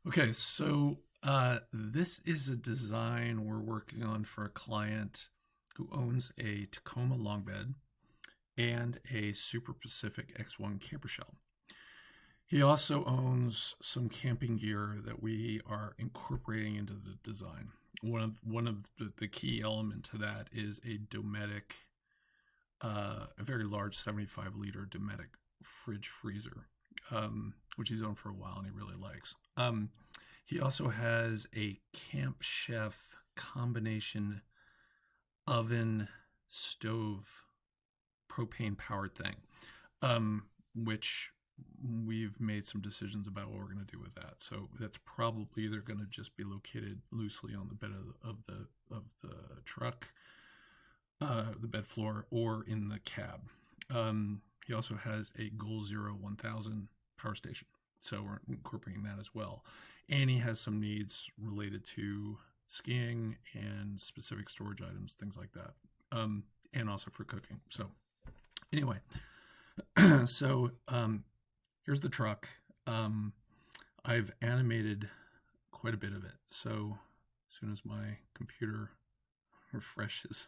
Okay, so this is a design we're working on for a client who owns a Tacoma long bed and a Super Pacific X1 camper shell. He also owns some camping gear that we are incorporating into the design. One of the key element to that is a Dometic, a very large 75-liter Dometic fridge freezer, which he's owned for a while and he really likes. He also has a Camp Chef combination oven stove propane powered thing, which we've made some decisions about what we're going to do with that. So that's probably either going to just be located loosely on the bed of the truck, the bed floor, or in the cab. He also has a Goal Zero 1000 power station, so we're incorporating that as well. And he has some needs related to skiing and specific storage items, things like that, and also for cooking. So anyway, so here's the truck. I've animated quite a bit of it. So as soon as my computer refreshes,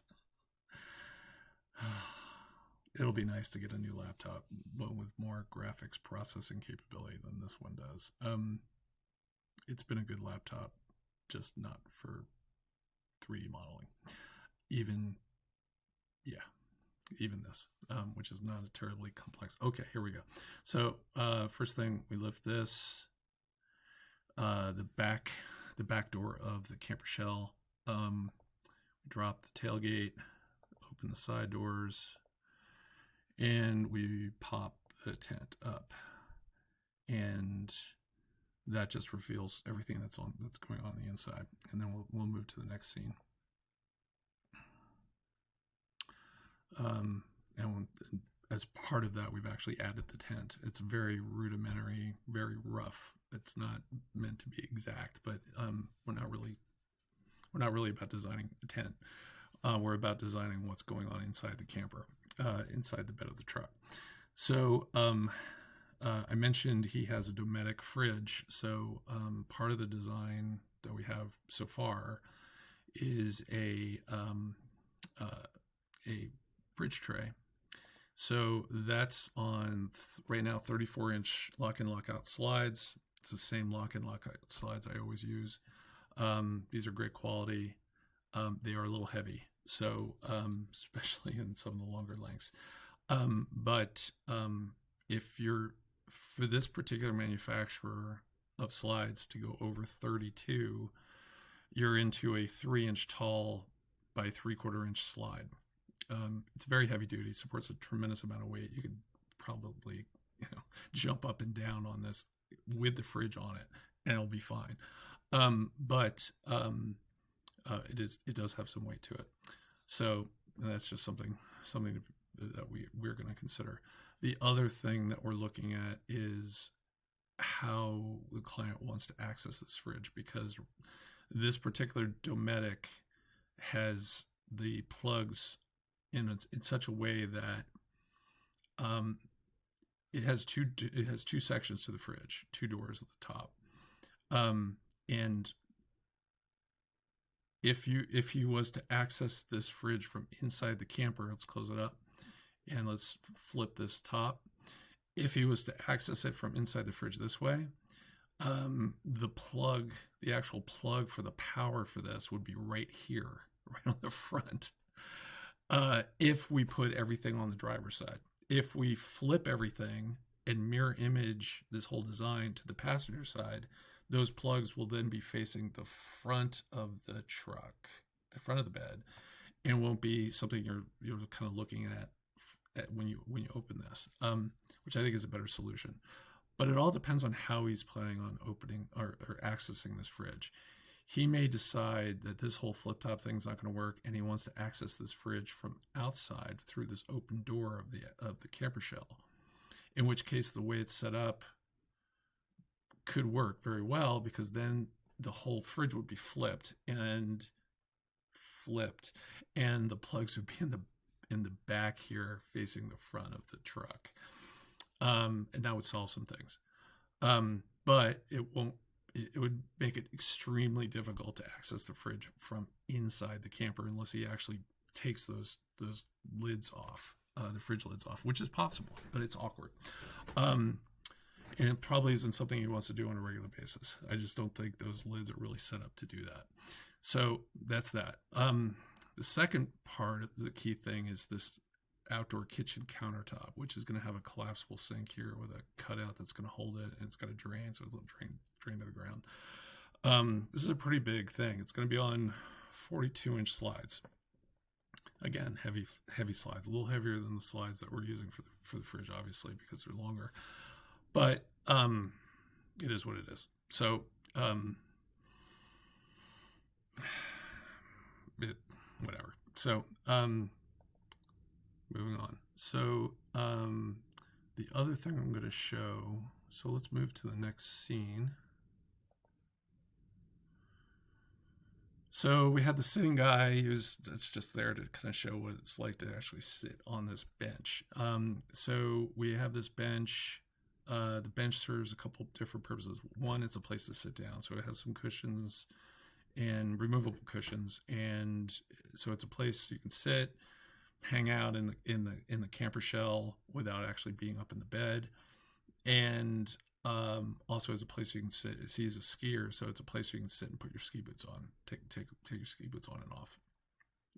it'll be nice to get a new laptop, one with more graphics processing capability than this one does. It's been a good laptop, just not for 3D modeling. Even this, which is not a terribly complex. Okay, here we go. So first thing, we lift this, the back door of the camper shell. Drop the tailgate, open the side doors, and we pop the tent up, and that just reveals everything that's going on the inside. And then we'll move to the next scene. And as part of that, we've actually added the tent. It's very rudimentary, very rough. It's not meant to be exact, but we're not really about designing a tent. We're about designing what's going on inside the camper, inside the bed of the truck. So I mentioned he has a Dometic fridge. So part of the design that we have so far is a fridge tray. So that's on right now 34-inch lock-in lock-out slides. It's the same lock-in lock-out slides I always use. These are great quality. They are a little heavy, so especially in some of the longer lengths. But if you're, for this particular manufacturer of slides to go over 32, you're into a 3-inch tall by 3/4-inch slide. It's very heavy duty, supports a tremendous amount of weight. You could probably, jump up and down on this with the fridge on it, and it'll be fine. But it does have some weight to it. So that's just something that we're going to consider. The other thing that we're looking at is how the client wants to access this fridge, because this particular Dometic has the plugs in such a way that it has two sections to the fridge, two doors at the top, and if you was to access this fridge from inside the camper, let's close it up and let's flip this top. If he was to access it from inside the fridge this way, the actual plug for the power for this would be right here, right on the front. If we put everything on the driver's side. If we flip everything and mirror image this whole design to the passenger side, those plugs will then be facing the front of the truck, the front of the bed, and won't be something you're kind of looking at when you open this, which I think is a better solution. But it all depends on how he's planning on opening or accessing this fridge. He may decide that this whole flip-top thing's not going to work, and he wants to access this fridge from outside through this open door of the camper shell. In which case, the way it's set up could work very well, because then the whole fridge would be flipped, and the plugs would be in the back here, facing the front of the truck, and that would solve some things. But it won't it would make it extremely difficult to access the fridge from inside the camper unless he actually takes those lids off, the fridge lids off, which is possible, but it's awkward. And it probably isn't something he wants to do on a regular basis. I just don't think those lids are really set up to do that. So that's that. The second part, the key thing, is this outdoor kitchen countertop, which is going to have a collapsible sink here with a cutout that's going to hold it, and it's got a drain, so it'll drain to the ground. This is a pretty big thing. It's going to be on 42-inch slides. Again, heavy slides, a little heavier than the slides that we're using for the fridge, obviously, because they're longer. But it is what it is. So whatever. So moving on. So the other thing I'm going to show. So let's move to the next scene. So we had the sitting guy who's just there to kind of show what it's like to actually sit on this bench. So we have this bench. The bench serves a couple different purposes. One, it's a place to sit down, so it has some cushions and removable cushions, and so it's a place you can sit, hang out in the camper shell without actually being up in the bed, and also as a place you can sit. He's a skier, so it's a place you can sit and put your ski boots on. Take your ski boots on and off.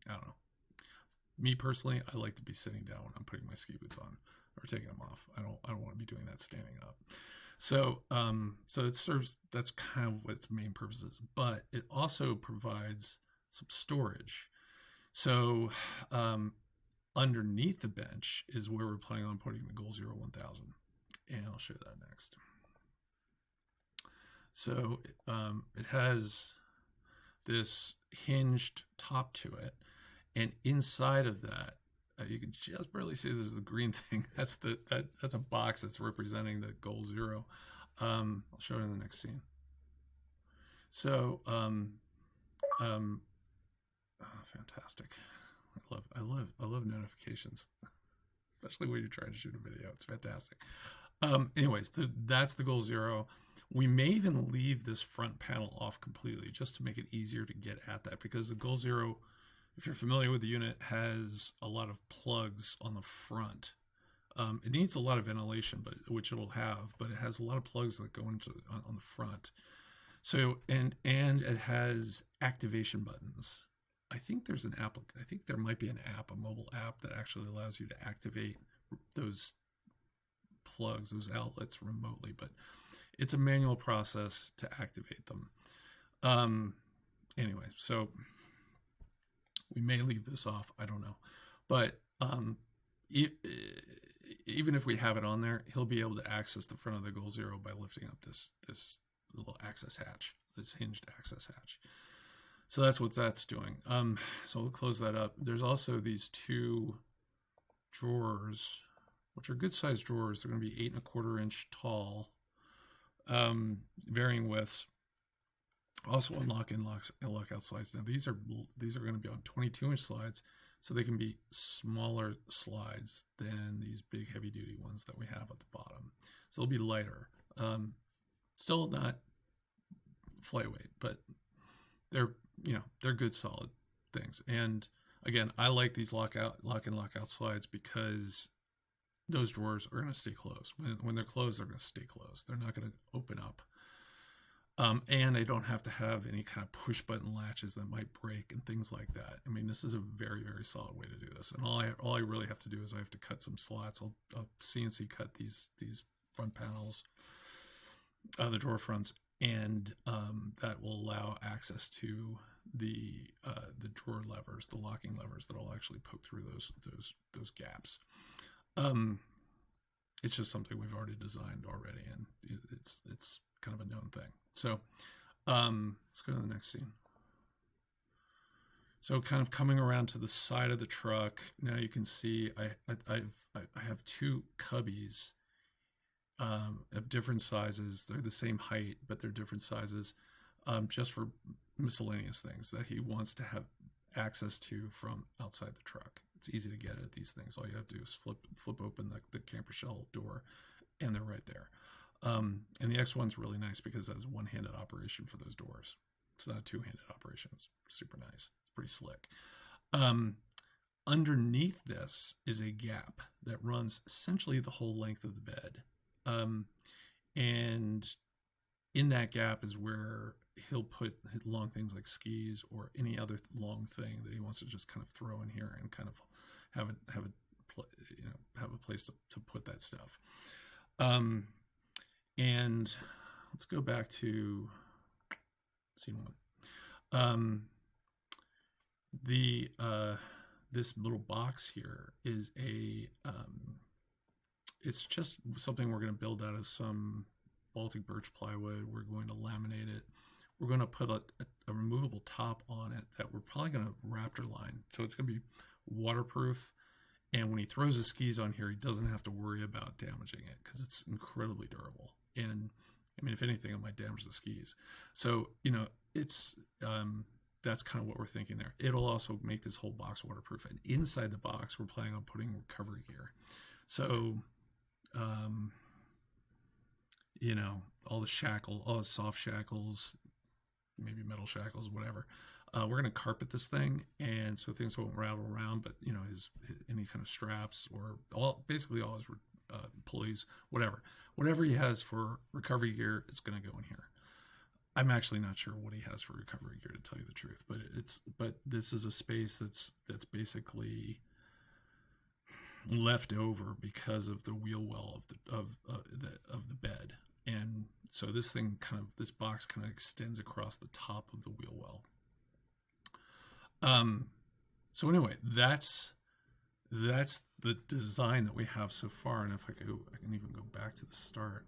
I don't know. Me personally, I like to be sitting down when I'm putting my ski boots on or taking them off. I don't want to be doing that standing up. So so it serves, that's kind of what its main purpose is, but it also provides some storage. So underneath the bench is where we're planning on putting the Goal Zero 1000, and I'll show that next. So it has this hinged top to it, and inside of that, you can just barely see this is the green thing. That's a box that's representing the Goal Zero. I'll show it in the next scene. So, fantastic! I love notifications, especially when you're trying to shoot a video. It's fantastic. Anyways, that's the Goal Zero. We may even leave this front panel off completely just to make it easier to get at that, because the Goal Zero, if you're familiar with the unit, has a lot of plugs on the front. It needs a lot of ventilation, which it'll have, but it has a lot of plugs that go into on the front. So and it has activation buttons. I think there's an app. I think there might be an app, a mobile app, that actually allows you to activate those plugs, those outlets remotely. But it's a manual process to activate them. Anyway, so we may leave this off. I don't know. But even if we have it on there, he'll be able to access the front of the Goal Zero by lifting up this little access hatch, this hinged access hatch. So that's what that's doing. So we'll close that up. There's also these two drawers, which are good sized drawers. They're going to be 8¼ inch tall, varying widths. Also unlock and lock out slides. Now these are going to be on 22-inch slides, so they can be smaller slides than these big heavy duty ones that we have at the bottom. So they'll be lighter. Still not flyweight, but they're good solid things. And again, I like these lock and lock out slides because those drawers are going to stay closed. When they're closed, they're going to stay closed. They're not going to open up. And I don't have to have any kind of push button latches that might break and things like that. I mean, this is a very, very solid way to do this. And all I really have to do is I have to cut some slots. I'll CNC cut these front panels, the drawer fronts, and that will allow access to the drawer levers, the locking levers that will actually poke through those gaps. It's just something we've already designed already, and it's kind of a known thing. So let's go to the next scene. So kind of coming around to the side of the truck, now you can see I have two cubbies of different sizes. They're the same height, but they're different sizes, just for miscellaneous things that he wants to have access to from outside the truck. It's easy to get at these things. All you have to do is flip open the camper shell door, and they're right there. And the X1's really nice because it has one-handed operation for those doors. It's not a two-handed operation. It's super nice. It's pretty slick. Underneath this is a gap that runs essentially the whole length of the bed. And in that gap is where he'll put long things like skis or any other long thing that he wants to just kind of throw in here and kind of have a place to put that stuff. And let's go back to scene one. This little box here is it's just something we're going to build out of some Baltic birch plywood. We're going to laminate it. We're going to put a removable top on it that we're probably going to raptor line. So it's going to be waterproof. And when he throws his skis on here, he doesn't have to worry about damaging it because it's incredibly durable. And I mean, if anything, it might damage the skis. So, it's, that's kind of what we're thinking there. It'll also make this whole box waterproof. And inside the box, we're planning on putting recovery gear. So, all the soft shackles, maybe metal shackles, whatever. We're going to carpet this thing, and so things won't rattle around, but his any kind of straps or basically all his pulleys, whatever he has for recovery gear, it's going to go in here. I'm actually not sure what he has for recovery gear, to tell you the truth, but this is a space that's basically left over because of the wheel well of the bed. And so this box kind of extends across the top of the wheel well. So anyway, that's the design that we have so far. And if I can even go back to the start.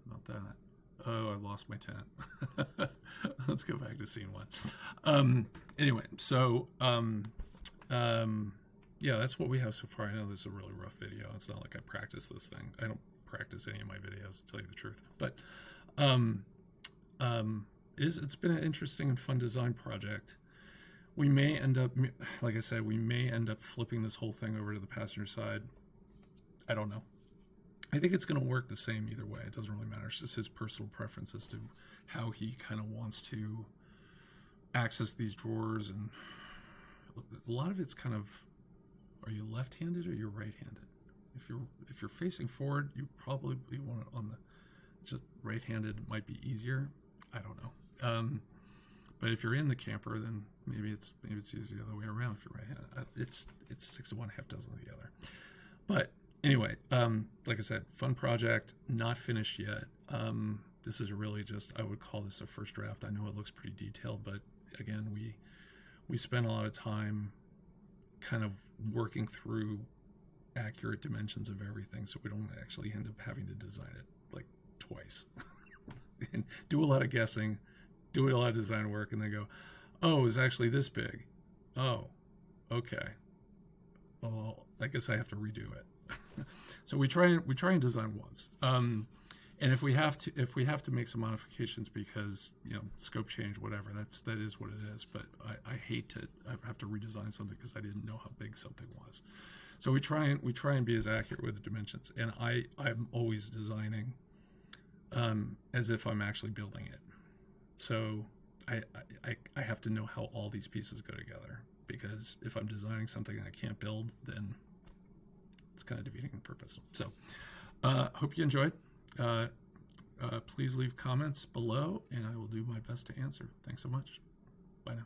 Not that. Oh, I lost my tent. Let's go back to scene one. Anyway, so yeah, that's what we have so far. I know this is a really rough video. It's not like I practice this thing. I don't practice any of my videos, to tell you the truth. But it's been an interesting and fun design project. We may end up, like I said, flipping this whole thing over to the passenger side. I don't know. I think it's going to work the same either way. It doesn't really matter. It's just his personal preference as to how he kind of wants to access these drawers. And a lot of it's kind of, are you left-handed or you're right-handed? If you're facing forward, you probably want it on just right-handed might be easier. I don't know. But if you're in the camper, then maybe it's easier the other way around. If you're right-handed, it's 6 of one, half dozen of the other. But anyway, like I said, fun project, not finished yet. This is really just, I would call this a first draft. I know it looks pretty detailed, but again, we spent a lot of time kind of working through accurate dimensions of everything, so we don't actually end up having to design it like twice and do a lot of guessing, do a lot of design work, and then go, oh, it's actually this big. Oh, okay. Well, I guess I have to redo it. So we try and design once. And if we have to make some modifications because scope change, whatever, that is what it is. But I hate to have to redesign something because I didn't know how big something was. So we try and be as accurate with the dimensions. And I'm always designing as if I'm actually building it. So I have to know how all these pieces go together, because if I'm designing something I can't build, then it's kind of defeating the purpose. So hope you enjoyed. Please leave comments below, and I will do my best to answer. Thanks so much. Bye now.